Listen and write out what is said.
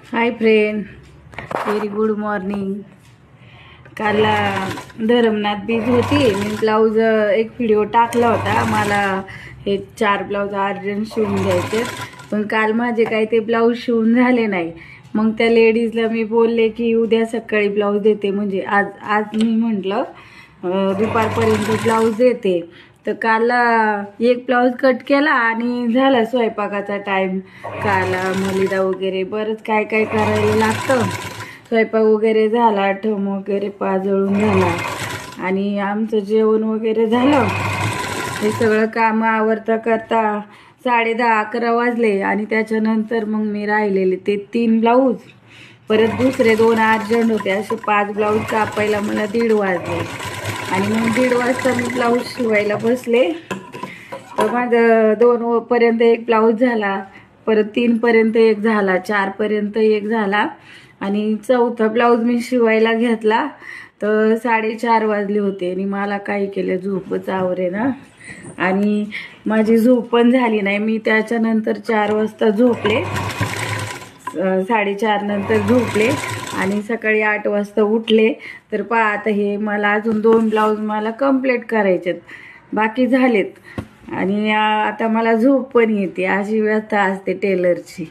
Hi friend, very good morning. काल धरमनाथ बीज होती, मी ब्लाऊज एक व्हिडिओ टाकला होता। मला हे 4 ब्लाऊज अर्जंट शिवून घ्यायचे, पण काल माझे काही ते ब्लाऊज शिवून झाले नाही। मग त्या लेडीजला मी बोलले की उद्या सकाळी ब्लाऊज देते, म्हणजे आज मी म्हटलं दुपारपर्यंत ब्लाऊज देते। तर काल एक ब्लाऊज कट केला आणि झाला स्वयंपाकाचा टाइम। काला मलिदा वगैरे बरंच काय काय करायला लागतं। स्वयंपाक वगैरे झाला, ठम वगैरे पाजळून झाला आणि आमचं जेवण वगैरे झालं। हे सगळं काम आवरता करता 10:30-11 वाजले आणि त्याच्यानंतर मग मी राहिलेले ते 3 ब्लाऊज, परत दुसरे 2 अर्जंट होते, असे 5 ब्लाऊज कापायला मला 1:30 वाजले। आणि मग 1:30 वाजता मी ब्लाऊज शिवायला बसले। तर माझं 2 पर्यंत एक ब्लाऊज झाला, परत 3 पर्यंत एक झाला, 4 पर्यंत एक झाला आणि चौथा ब्लाऊज मी शिवायला घेतला तर 4:30 वाजले होते। आणि मला काही केलं झोपच आवरेना आणि माझी झोप पण झाली नाही। मी त्याच्यानंतर 4 वाजता झोपले, 4:30 नंतर झोपले आणि सकाळी 8 वाजता उठले। तर पहा आता हे मला अजून 2 ब्लाऊज मला कंप्लीट करायचेत, बाकी झालेत। आणि आता मला झोप पण येते, अशी व्यथा असते टेलरची।